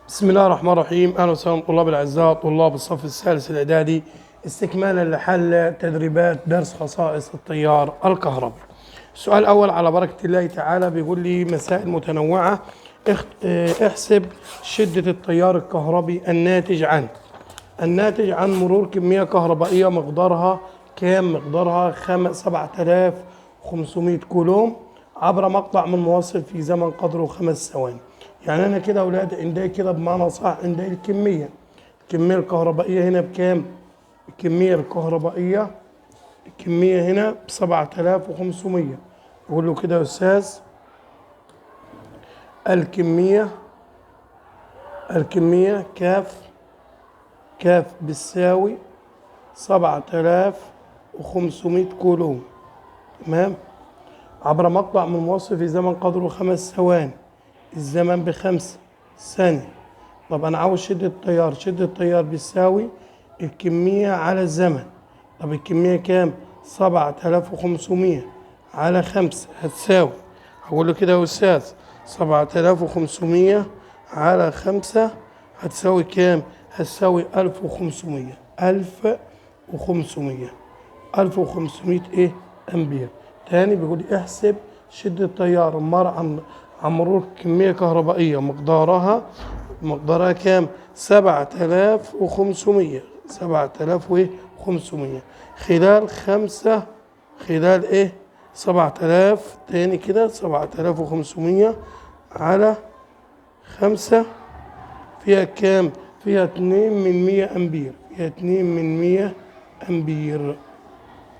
بسم الله الرحمن الرحيم. اهلا وسهلا طلاب الاعزاء طلاب الصف الثالث الاعدادي استكمالا لحل تدريبات درس خصائص التيار الكهربي. السؤال الاول على بركه الله تعالى بيقول لي مسائل متنوعه. احسب شده التيار الكهربي الناتج عن مرور كميه كهربائيه مقدارها كام؟ مقدارها 7500 كولوم عبر مقطع من موصل في زمن قدره 5 ثواني. يعني انا كده يا اولاد عندي كده بمعنى صح عندي الكميه الكهربائيه هنا بكام؟ الكميه هنا ب 7500. اقول له كده يا استاذ الكميه كاف بتساوي 7500 كولوم، تمام، عبر مقطع من موصل في زمن قدره 5 ثواني. الزمن ب5 ثانية. طب أنا عاوز شدة التيار بتساوي الكمية على الزمن. طب الكمية كام؟ 7500 على 5 هتساوي، هقول له كده يا أستاذ 7500 على 5 هتساوي كام؟ هتساوي 1500 إيه؟ أمبير. تاني بيقول لي احسب شدة التيار عن مرور كمية كهربائية مقدارها كام؟ 7500 خلال ايه؟ 7000 تاني كده 7500 على 5 فيها كام؟ فيها 2 من 100 أمبير.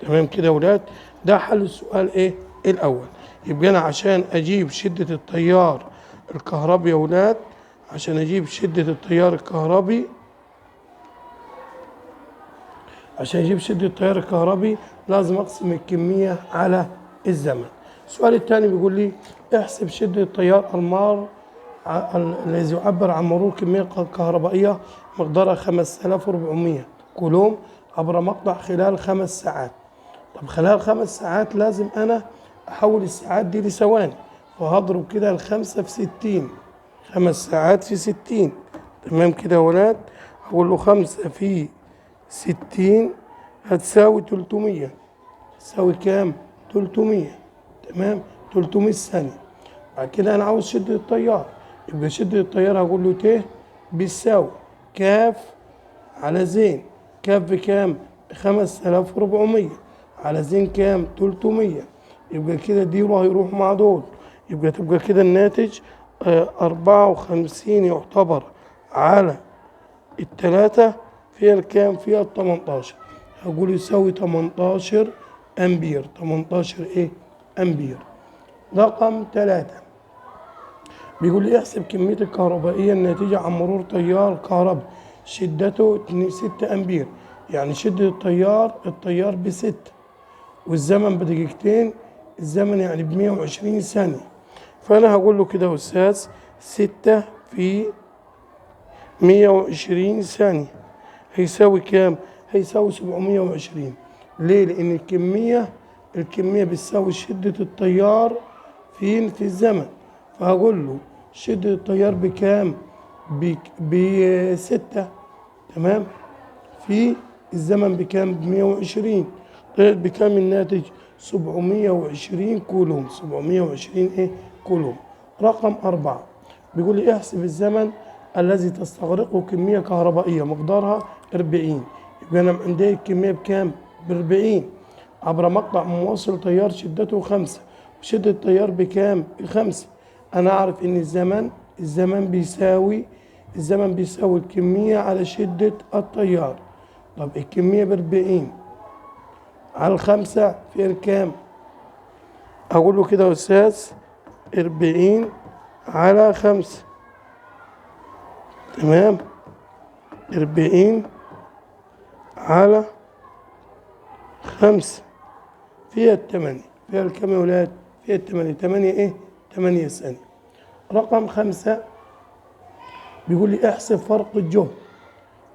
تمام كده يا ولاد؟ ده حل السؤال ايه؟ الأول. يبقى أنا عشان أجيب شدة التيار الكهربي يا ولاد، عشان أجيب شدة التيار الكهربي لازم أقسم الكمية على الزمن. السؤال الثاني بيقول لي احسب شدة التيار الذي يعبر عن مرور كمية كهربائية مقدارها 5400 كولوم عبر مقطع خلال 5 ساعات. طب خلال 5 ساعات لازم أنا أحول الساعات دي لثواني، فهضرب كده الخمسة في 60، 5 ساعات في 60. تمام كده يا ولاد؟ هقول له 5 في 60 هتساوي 300. تساوي كام؟ 300. تمام؟ 300 ثانية. بعد كده أنا عاوز شدة التيار، يبقى شدة التيار هقول له ت بيساوي كاف على زين. كاف بكام؟ 5400 على زين كام؟ 300. يبقى كده دي هيروح مع دول، تبقى كده الناتج 54 يعتبر على 3 فيها الكام؟ فيها 18. هقول يساوي 18 أمبير. 18 إيه؟ أمبير. رقم 3 بيقول لي احسب كمية الكهربائية الناتجة عن مرور تيار كهربي شدته 6 أمبير. يعني شدة التيار ب6 والزمن بدقيقتين، الزمن يعني ب120 ثانية. فأنا هقول له كده يا أستاذ 6 في 120 ثانية هيساوي كام؟ هيساوي 720. ليه؟ لأن الكمية بتساوي شدة التيار في الزمن. فهقول له شدة التيار بكام؟ ب6، تمام، في الزمن بكام؟ ب120. طلعت بكام الناتج؟ 720 كولوم. 720 ايه؟ كولوم. رقم 4 بيقول لي احسب الزمن الذي تستغرقه كمية كهربائية مقدارها 40. يبقى انا عندي الكمية بكام؟ ب40 عبر مقطع موصل تيار شدته 5 وشدة التيار بكام؟ ب5. انا اعرف ان الزمن بيساوي الكمية على شدة التيار. طب الكمية ب40 على 5 فيها الكام؟ أقول له كده يا أستاذ 40 على 5، تمام، 40 على 5 فيها 8. فيها الكام يا ولاد؟ فيها 8. 8 إيه؟ 8 ثانية. رقم 5 بيقول لي احسب فرق الجهد.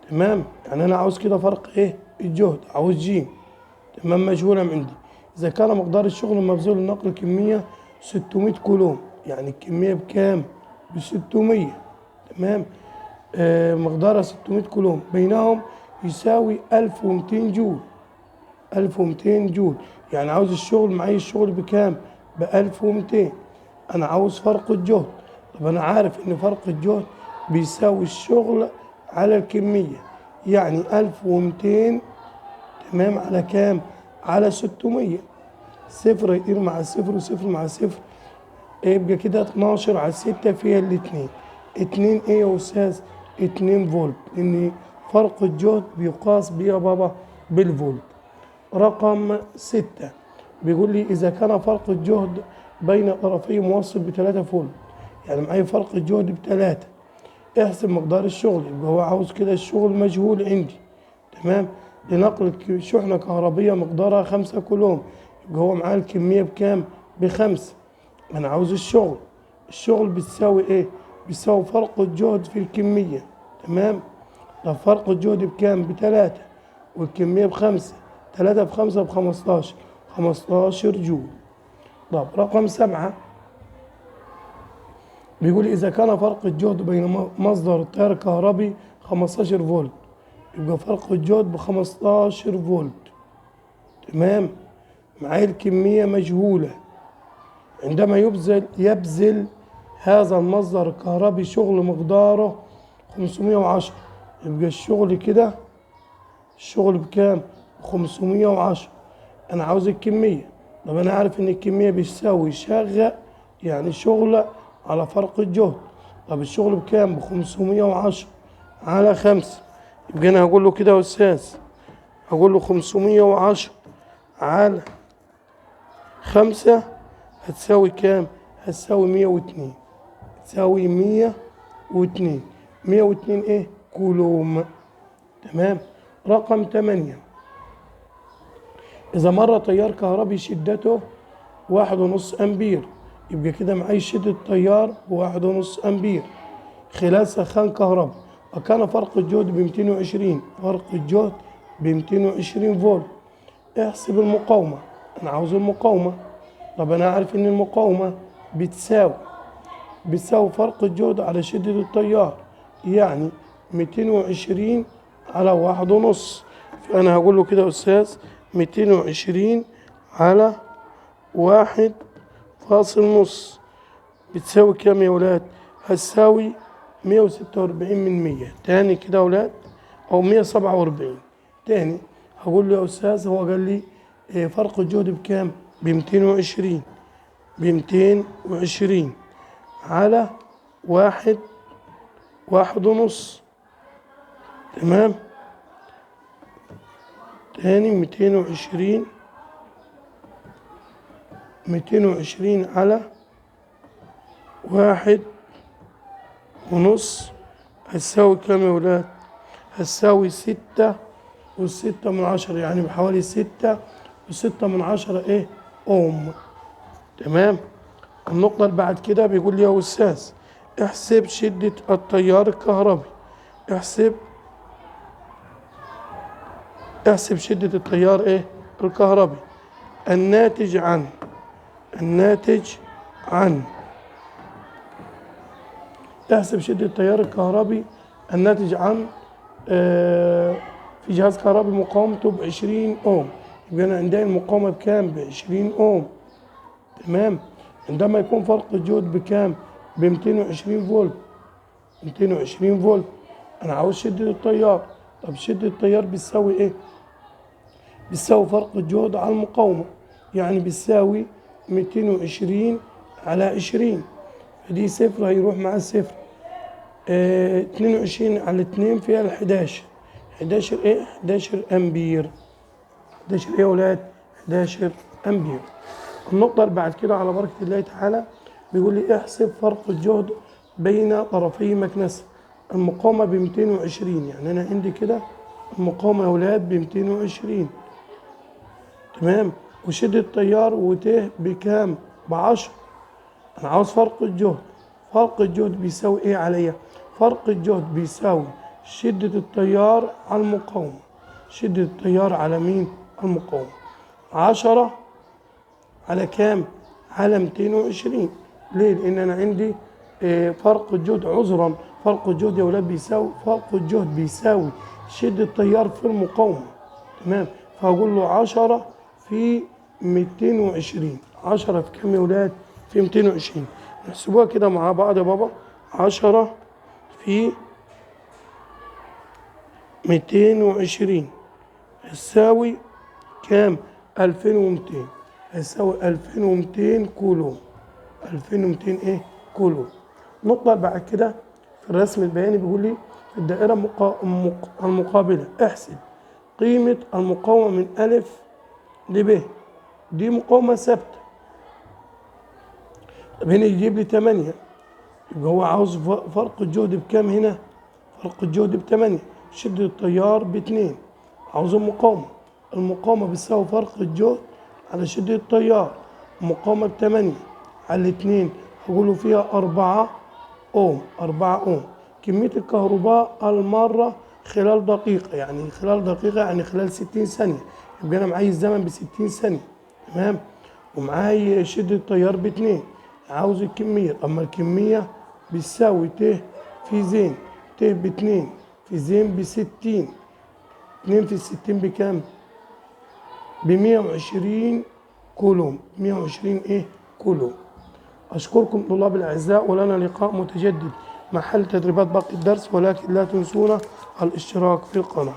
تمام، يعني أنا عاوز كده فرق إيه؟ الجهد، عاوز ج، تمام، مجهولة عندي. إذا كان مقدار الشغل المبذول لنقل كمية 600 كولوم، يعني الكمية بكام؟ ب600. تمام، مقدارها 600 كولوم، بينهم يساوي 1200 جول. 1200 جول، يعني عاوز الشغل، معايا الشغل بكام؟ ب 1200. أنا عاوز فرق الجهد. طب أنا عارف إن فرق الجهد بيساوي الشغل على الكمية، يعني 1200 تمام على كام؟ على 600. صفر يطير مع صفر وصفر مع صفر، يبقى كده 12 على 6 فيها الاتنين. اتنين ايه يا استاذ؟ 2 فولت، لان فرق الجهد بيقاس بيه يا بابا بالفولت. رقم 6 بيقول لي اذا كان فرق الجهد بين طرفي موصل ب3 فولت، يعني معايا فرق الجهد ب3، احسب مقدار الشغل. يبقى هو عاوز كده الشغل مجهول عندي، تمام، لنقل شحنة كهربية مقدارها 5 كولوم. يبقى هو معاه الكمية بكام؟ ب5. أنا عاوز الشغل. الشغل بتساوي إيه؟ بتساوي فرق الجهد في الكمية، تمام. طب فرق الجهد بكام؟ ب3 والكمية ب5. 3 في 5 ب15، 15 جول. طب رقم 7 بيقول إذا كان فرق الجهد بين مصدر التيار الكهربي 15 فولت، يبقى فرق الجهد ب15 فولت، تمام. معايا الكمية مجهولة. عندما يبذل هذا المصدر الكهربي شغل مقداره 510، يبقى الشغل كده، الشغل بكام؟ 510. أنا عاوز الكمية. طب أنا عارف إن الكمية بتساوي شغل، يعني شغل على فرق الجهد. طب الشغل بكام؟ ب510 على 5. يبقى أنا هقول له كده يا أستاذ، هقول له 510 على 5 هتساوي كام؟ هتساوي 102. تساوي 102. 102 ايه؟ كولوم، تمام. رقم 8 إذا مر تيار كهربي شدته 1.5 أمبير، يبقى كده معايا شدة تيار ب1.5 أمبير خلال سخان كهربي، وكان فرق الجهد ب220. فرق الجهد ب220 فولت. احسب المقاومة. أنا عاوز المقاومة. طب أنا عارف إن المقاومة بتساوي فرق الجهد على شدة التيار، يعني 220 على 1.5. فأنا هقول له كده يا أستاذ 220 على 1.5 بتساوي كام يا ولاد؟ هتساوي 146 تاني كده يا ولاد، أو 147. تاني هقول له يا أستاذ، هو قال لي فرق الجهد بكام؟ ب220. 220 على 1.5، تمام. تاني 220 على 1.5 هتساوي كام يا ولاد؟ هتساوي 6.6، يعني بحوالي 6.6 ايه؟ اوم، تمام. النقطة اللي بعد كده بيقول لي يا أستاذ احسب شدة التيار الكهربي. احسب شدة التيار ايه؟ الكهربي الناتج عن احسب شدة التيار الكهربي الناتج عن في جهاز كهربي مقاومته ب20 اوم. يبقى انا عندي المقاومة بكام؟ ب20 اوم، تمام. عندما يكون فرق الجهد بكام؟ ب220 فولت. 220 فولت. انا عاوز شدة التيار. طب شدة التيار بتساوي ايه؟ بتساوي فرق الجهد على المقاومة، يعني بتساوي 220 على 20. فدي صفر هيروح مع الصفر. 22 على 2 فيها 11. 11 ايه؟ 11 امبير. 11 ايه يا ولاد؟ 11 امبير. النقطة اللي بعد كده على بركة الله تعالى بيقول لي احسب فرق الجهد بين طرفي مكنسة. المقاومة ب220، يعني أنا عندي كده المقاومة يا ولاد ب220، تمام. وشدة التيار وته بكام؟ ب10. أنا عاوز فرق الجهد. فرق الجهد بيساوي إيه عليا؟ فرق الجهد بيساوي شدة التيار على المقاومة. شدة التيار على مين؟ المقاومة. 10 على كام؟ على 220. ليه؟ لأن أنا عندي فرق الجهد عذرا، فرق الجهد يا ولاد بيساوي فرق الجهد بيساوي شدة التيار في المقاومة. تمام، فهقول له 10 في 220. 10 في كام يا ولاد؟ في 220. نحسبوها كده مع بعض يا بابا. 10 في 220 هتساوي كام؟ 2200. هتساوي 2200 كولوم. 2200 ايه؟ كولوم. نطلع بعد كده في الرسم البياني بيقول لي في الدائرة المقابلة احسب قيمة المقاومة من أ ل ب. دي مقاومة ثابتة. طب هنا يجيب لي 8، يبقى هو عاوز فرق الجهد بكام هنا؟ فرق الجهد ب8، شدة التيار ب2، عاوز المقاومة. المقاومة بتساوي فرق الجهد على شدة التيار. المقاومة ب8 على 2 هقوله فيها 4 أوم. 4 أوم. كمية الكهرباء المارة خلال دقيقة، يعني خلال دقيقة يعني خلال 60 ثانية، يبقى أنا معايا الزمن ب60 ثانية. تمام، ومعايا شدة التيار ب2، عاوز الكمية. أما الكمية بتساوي ت في زين، ت ب2 في زين ب60. 2 في 60 بكام؟ ب120 كولوم. 120 إيه؟ كولوم. أشكركم طلاب الأعزاء، ولنا لقاء متجدد مع حل تدريبات باقي الدرس، ولكن لا تنسونا الاشتراك في القناة.